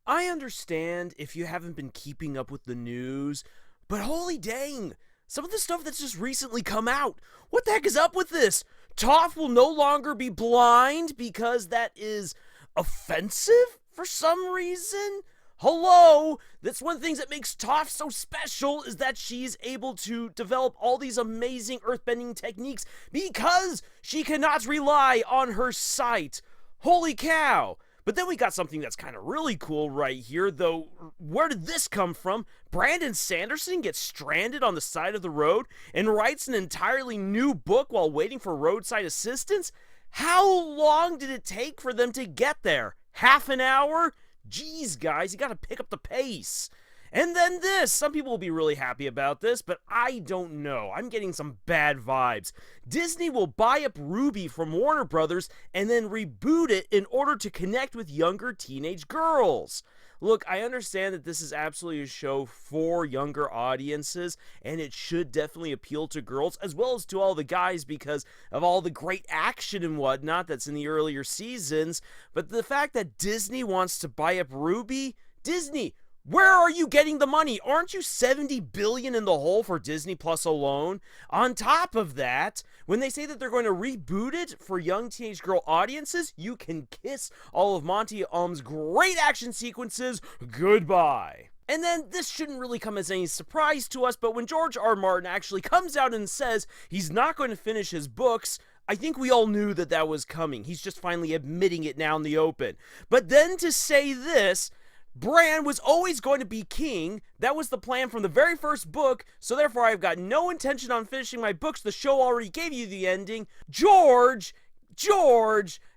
I understand if you haven't been keeping up with the news, but holy dang, some of the stuff that's just recently come out. What the heck is up with this? Toph will no longer be blind because that is offensive for some reason? Hello! That's one of the things that makes Toph so special is that she's able to develop all these amazing earthbending techniques because she cannot rely on her sight. Holy cow! But then we got something that's kind of really cool right here, though. Where did this come from? Brandon Sanderson gets stranded on the side of the road and writes an entirely new book while waiting for roadside assistance? How long did it take for them to get there? Half an hour? Jeez, guys, you gotta pick up the pace. And then this. Some people will be really happy about this, but I don't know. I'm getting some bad vibes. Disney will buy up RWBY from Warner Brothers and then reboot it in order to connect with younger teenage girls. Look, I understand that this is absolutely a show for younger audiences, and it should definitely appeal to girls as well as to all the guys because of all the great action and whatnot that's in the earlier seasons. But the fact that Disney wants to buy up RWBY, Disney, where are you getting the money? Aren't you $70 billion in the hole for Disney Plus alone? On top of that, when they say that they're going to reboot it for young teenage girl audiences, you can kiss all of Monty great action sequences goodbye. And then this shouldn't really come as any surprise to us, but when George R. Martin actually comes out and says he's not going to finish his books, I think we all knew that that was coming. He's just finally admitting it now in the open. But then to say this, Bran was always going to be king. That was the plan from the very first book, so therefore I've got no intention on finishing my books. The show already gave you the ending. George,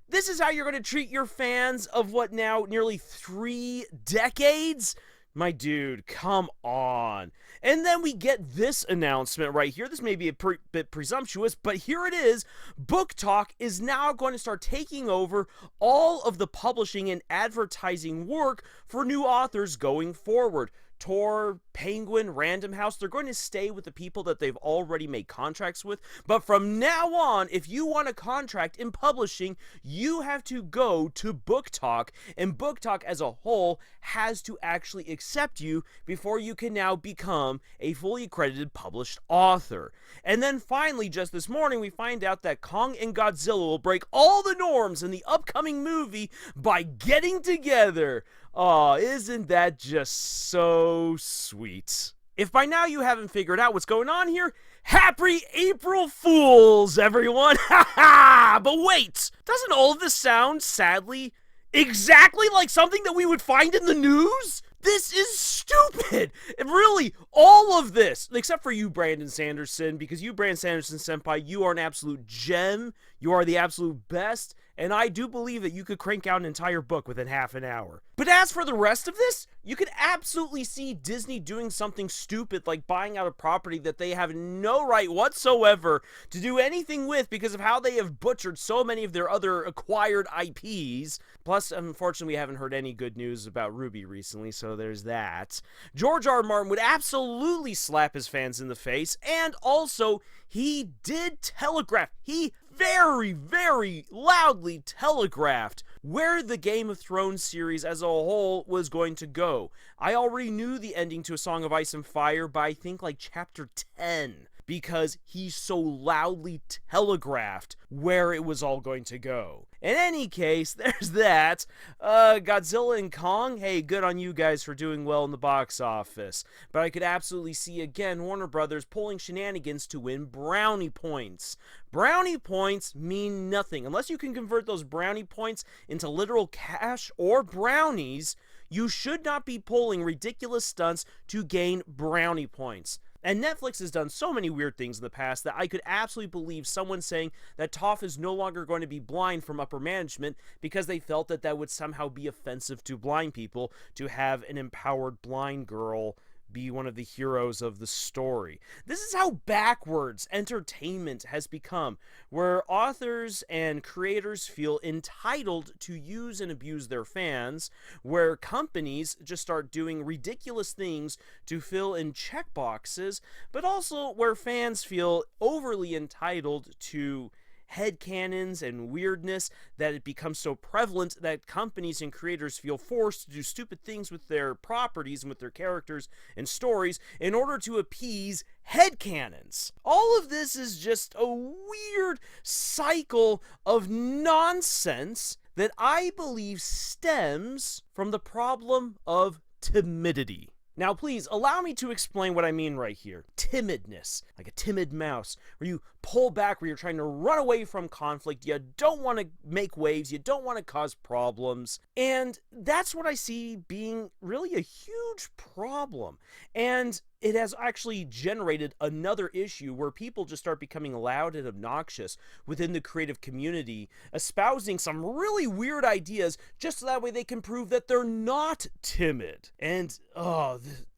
this is how you're going to treat your fans of what now, nearly 3 decades? My dude, come on. And then we get this announcement right here. This may be a bit presumptuous, but here it is. Book Talk is now going to start taking over all of the publishing and advertising work for new authors going forward. Tor, Penguin, Random House, they're going to stay with the people that they've already made contracts with. But from now on, if you want a contract in publishing, you have to go to Book Talk. And Book Talk as a whole has to actually accept you before you can now become a fully accredited published author. And then finally, just this morning, we find out that Kong and Godzilla will break all the norms in the upcoming movie by getting together. Aw, isn't that just so sweet? If by now you haven't figured out what's going on here, happy April Fools, everyone! Ha ha! But wait! Doesn't all of this sound, sadly, exactly like something that we would find in the news? This is stupid! And really, all of this, except for you, Brandon Sanderson, because you, Brandon Sanderson Senpai, you are an absolute gem. You are the absolute best. And I do believe that you could crank out an entire book within half an hour. But as for the rest of this, you could absolutely see Disney doing something stupid like buying out a property that they have no right whatsoever to do anything with because of how they have butchered so many of their other acquired IPs. Plus, unfortunately, we haven't heard any good news about RWBY recently, so there's that. George R. R. Martin would absolutely slap his fans in the face, and also, he did telegraph. He very, very loudly telegraphed where the Game of Thrones series as a whole was going to go. I already knew the ending to A Song of Ice and Fire by I think like chapter 10 because he so loudly telegraphed where it was all going to go. In any case, there's that. Godzilla and Kong, hey, good on you guys for doing well in the box office. But I could absolutely see, again, Warner Brothers pulling shenanigans to win brownie points. Brownie points mean nothing. Unless you can convert those brownie points into literal cash or brownies, you should not be pulling ridiculous stunts to gain brownie points. And Netflix has done so many weird things in the past that I could absolutely believe someone saying that Toph is no longer going to be blind from upper management because they felt that that would somehow be offensive to blind people to have an empowered blind girl be one of the heroes of the story. This is how backwards entertainment has become, where authors and creators feel entitled to use and abuse their fans, where companies just start doing ridiculous things to fill in checkboxes, but also where fans feel overly entitled to headcanons and weirdness that it becomes so prevalent that companies and creators feel forced to do stupid things with their properties and with their characters and stories in order to appease headcanons. All of this is just a weird cycle of nonsense that I believe stems from the problem of timidity. Now, please allow me to explain what I mean right here. Timidness, like a timid mouse, where you pull back, where you're trying to run away from conflict. You don't want to make waves. You don't want to cause problems. And that's what I see being really a huge problem. And it has actually generated another issue where people just start becoming loud and obnoxious within the creative community, espousing some really weird ideas just so that way they can prove that they're not timid. And,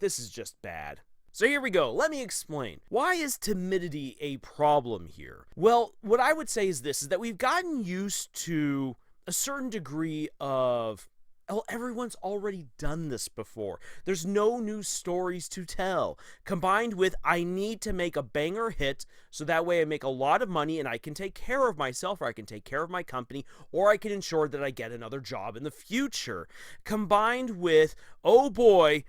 this is just bad. So here we go. Let me explain. Why is timidity a problem here? Well, what I would say is this, is that we've gotten used to a certain degree of, everyone's already done this before. There's no new stories to tell. Combined with, I need to make a banger hit so that way I make a lot of money and I can take care of myself, or I can take care of my company, or I can ensure that I get another job in the future. Combined with, oh boy,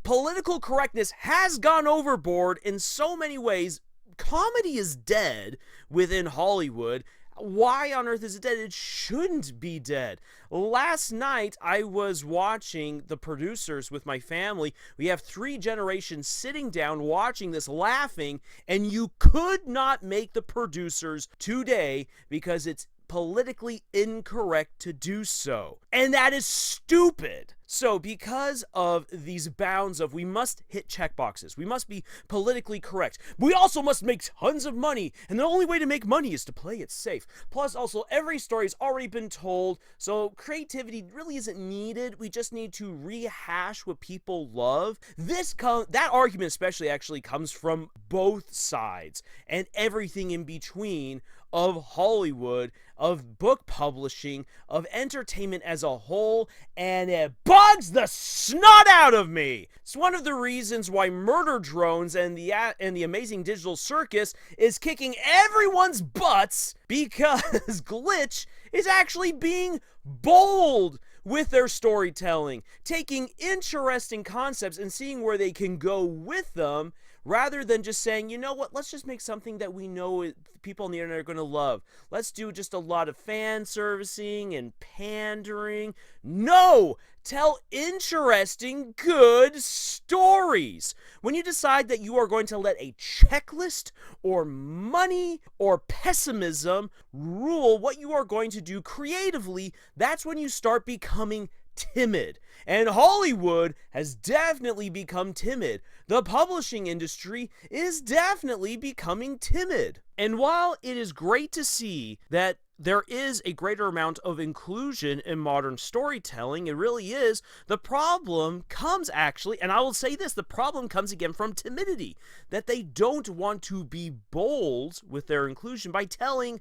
political correctness has gone overboard in so many ways. Comedy is dead within Hollywood. Why on earth is it dead? It shouldn't be dead. Last night, I was watching The Producers with my family. We have 3 generations sitting down watching this, laughing, and you could not make The Producers today because it's politically incorrect to do so. And that is stupid. So because of these bounds of we must hit checkboxes, we must be politically correct, we also must make tons of money, and the only way to make money is to play it safe. Plus also every story has already been told, so creativity really isn't needed. We just need to rehash what people love. That argument especially actually comes from both sides and everything in between of Hollywood, of book publishing, of entertainment as a whole, and it bugs the snot out of me. It's one of the reasons why Murder Drones and the Amazing Digital Circus is kicking everyone's butts, because Glitch is actually being bold with their storytelling, taking interesting concepts and seeing where they can go with them, rather than just saying, you know what, let's just make something that we know people on the internet are going to love. Let's do just a lot of fan servicing and pandering. No! Tell interesting, good stories. When you decide that you are going to let a checklist or money or pessimism rule what you are going to do creatively, that's when you start becoming timid. And Hollywood has definitely become timid. The publishing industry is definitely becoming timid. And while it is great to see that there is a greater amount of inclusion in modern storytelling, it really is, the problem comes actually, and I will say this, the problem comes again from timidity, that they don't want to be bold with their inclusion by telling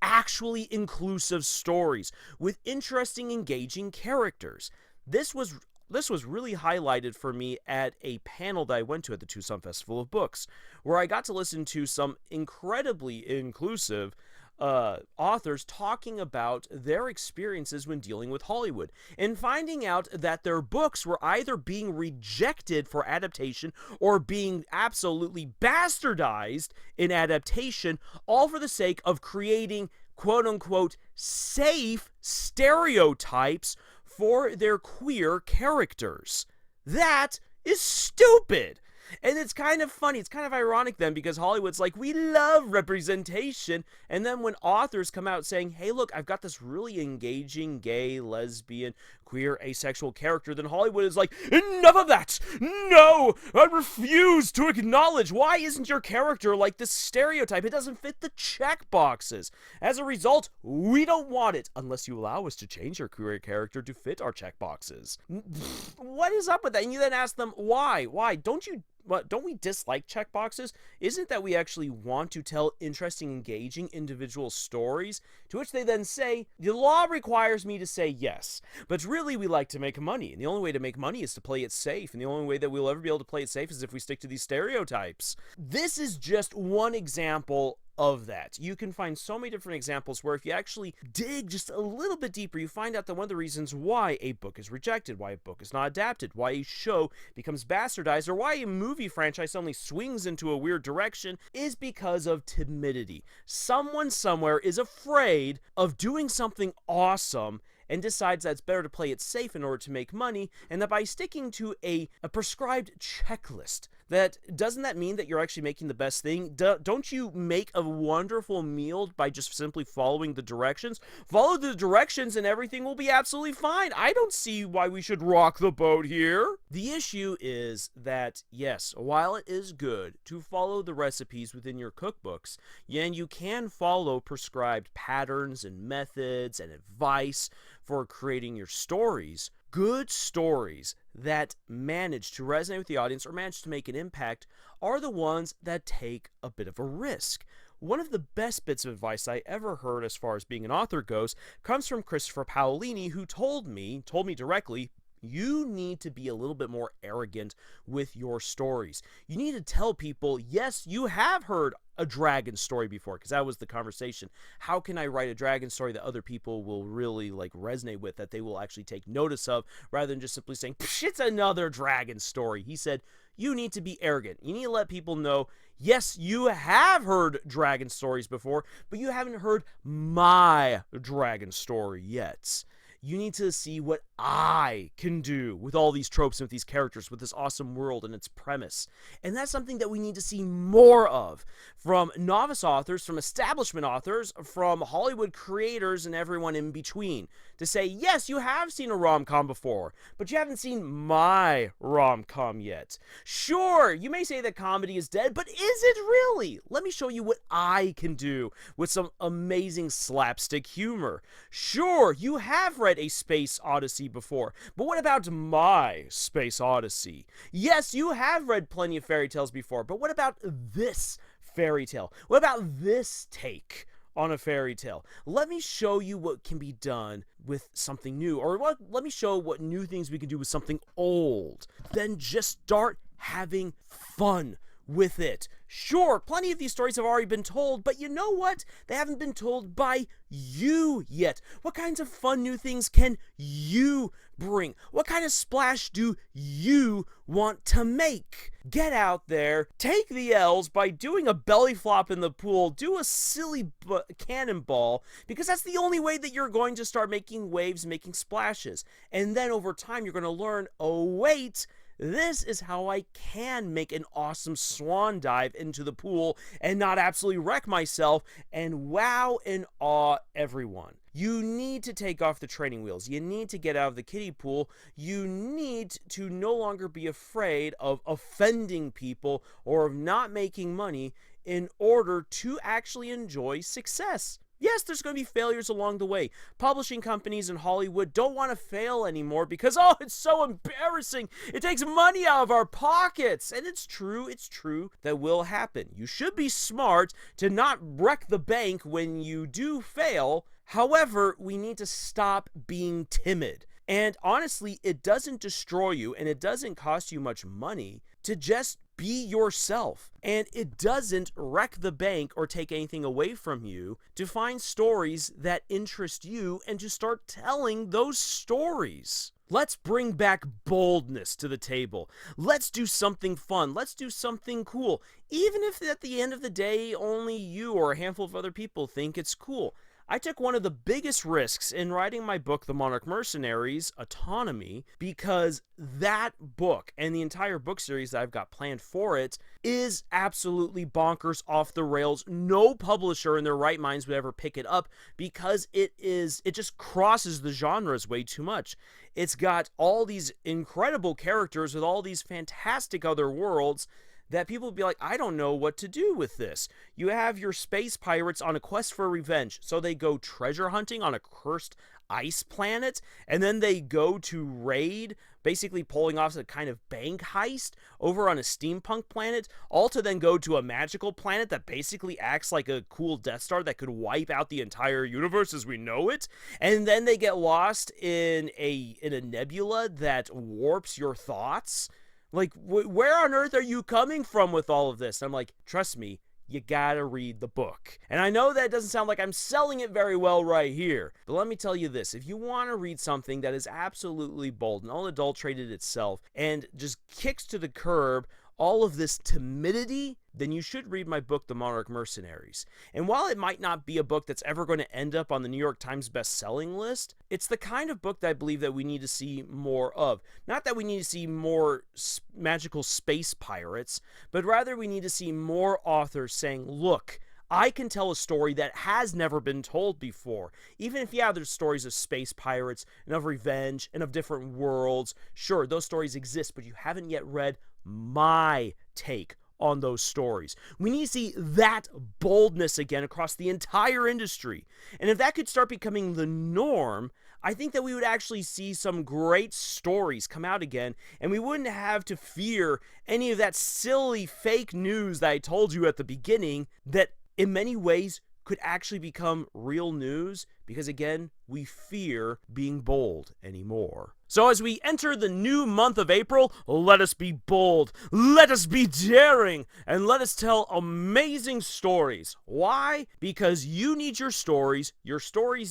actually inclusive stories with interesting, engaging characters. This was really highlighted for me at a panel that I went to at the Tucson Festival of Books, where I got to listen to some incredibly inclusive authors talking about their experiences when dealing with Hollywood, and finding out that their books were either being rejected for adaptation or being absolutely bastardized in adaptation, all for the sake of creating quote-unquote safe stereotypes for their queer characters. That is stupid! And it's kind of funny, it's kind of ironic then, because Hollywood's like, we love representation, and then when authors come out saying, hey look, I've got this really engaging gay, lesbian, queer, asexual character, then Hollywood is like, enough of that! No! I refuse to acknowledge! Why isn't your character like this stereotype? It doesn't fit the check boxes. As a result, we don't want it, unless you allow us to change your queer character to fit our check boxes. What is up with that? And you then ask them, why? Why? Don't we dislike checkboxes? Isn't that we actually want to tell interesting, engaging individual stories? To which they then say, the law requires me to say yes, but really we like to make money, and the only way to make money is to play it safe, and the only way that we'll ever be able to play it safe is if we stick to these stereotypes. This is just one example of that. You can find so many different examples where if you actually dig just a little bit deeper, you find out that one of the reasons why a book is rejected, why a book is not adapted, why a show becomes bastardized, or why a movie franchise suddenly swings into a weird direction is because of timidity. Someone somewhere is afraid of doing something awesome and decides that it's better to play it safe in order to make money, and that by sticking to a prescribed checklist, doesn't that mean that you're actually making the best thing? Don't you make a wonderful meal by just simply following the directions? Follow the directions and everything will be absolutely fine. I don't see why we should rock the boat here. The issue is that, yes, while it is good to follow the recipes within your cookbooks, and you can follow prescribed patterns and methods and advice for creating your stories, good stories that manage to resonate with the audience or manage to make an impact are the ones that take a bit of a risk. One of the best bits of advice I ever heard as far as being an author goes comes from Christopher Paolini, who told me directly, you need to be a little bit more arrogant with your stories. You need to tell people, yes, you have heard a dragon story before, because that was the conversation. How can I write a dragon story that other people will really resonate with, that they will actually take notice of, rather than just simply saying, it's another dragon story? He said, you need to be arrogant. You need to let people know, yes, you have heard dragon stories before, but you haven't heard my dragon story yet. You need to see what I can do with all these tropes and with these characters, with this awesome world and its premise. And that's something that we need to see more of from novice authors, from establishment authors, from Hollywood creators, and everyone in between. To say, yes, you have seen a rom-com before, but you haven't seen my rom-com yet. Sure, you may say that comedy is dead, but is it really? Let me show you what I can do with some amazing slapstick humor. Sure, you have read a Space Odyssey before, but what about my Space Odyssey? Yes, you have read plenty of fairy tales before, but what about this fairy tale? What about this take on a fairy tale? Let me show you what can be done with something new, or let me show what new things we can do with something old. Then just start having fun with it. Sure, plenty of these stories have already been told, but you know what? They haven't been told by you yet. What kinds of fun new things can you bring? What kind of splash do you want to make? Get out there, take the L's by doing a belly flop in the pool, do a silly cannonball, because that's the only way that you're going to start making waves, making splashes. And then over time, you're going to learn, oh wait, this is how I can make an awesome swan dive into the pool and not absolutely wreck myself and wow and awe everyone. You need to take off the training wheels. You need to get out of the kiddie pool. You need to no longer be afraid of offending people or of not making money in order to actually enjoy success. Yes, there's going to be failures along the way. Publishing companies in Hollywood don't want to fail anymore because, oh, it's so embarrassing. It takes money out of our pockets. And it's true that will happen. You should be smart to not wreck the bank when you do fail. However, we need to stop being timid. And honestly, it doesn't destroy you and it doesn't cost you much money to just be yourself. And it doesn't wreck the bank or take anything away from you to find stories that interest you and to start telling those stories. Let's bring back boldness to the table. Let's do something fun. Let's do something cool. Even if at the end of the day, only you or a handful of other people think it's cool. I took one of the biggest risks in writing my book, The Monarch Mercenaries, Autonomy, because that book and the entire book series that I've got planned for it is absolutely bonkers, off the rails. No publisher in their right minds would ever pick it up because it just crosses the genres way too much. It's got all these incredible characters with all these fantastic other worlds that people would be like, I don't know what to do with this. You have your space pirates on a quest for revenge, so they go treasure hunting on a cursed ice planet, and then they go to raid, basically pulling off a kind of bank heist over on a steampunk planet, all to then go to a magical planet that basically acts like a cool Death Star that could wipe out the entire universe as we know it, and then they get lost in a nebula that warps your thoughts. Like, where on earth are you coming from with all of this? I'm like, trust me, you gotta read the book. And I know that doesn't sound like I'm selling it very well right here, but let me tell you this. If you want to read something that is absolutely bold and unadulterated itself and just kicks to the curb all of this timidity, then you should read my book, The Monarch Mercenaries. And while it might not be a book that's ever going to end up on the New York Times best-selling list, it's the kind of book that I believe that we need to see more of. Not that we need to see more magical space pirates, but rather we need to see more authors saying, look, I can tell a story that has never been told before. Even if, yeah, there's stories of space pirates and of revenge and of different worlds. Sure, those stories exist, but you haven't yet read my take on those stories. We need to see that boldness again across the entire industry. And if that could start becoming the norm, I think that we would actually see some great stories come out again, and we wouldn't have to fear any of that silly fake news that I told you at the beginning that in many ways could actually become real news, because again, we fear being bold anymore. So as we enter the new month of April, let us be bold, let us be daring, and let us tell amazing stories. Why? Because you need your stories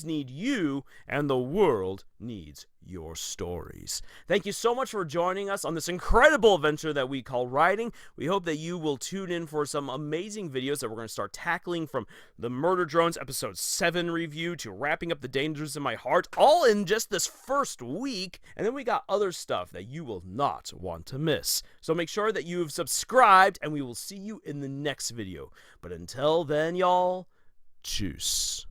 need you, and the world needs your stories. Thank you so much for joining us on this incredible adventure that we call writing. We hope that you will tune in for some amazing videos that we're going to start tackling, from the Murder Drones episode 7 review to wrapping up the dangers in my heart, all in just this first week. And then we got other stuff that you will not want to miss. So make sure that you've subscribed, and we will see you in the next video. But until then, y'all, tschüss.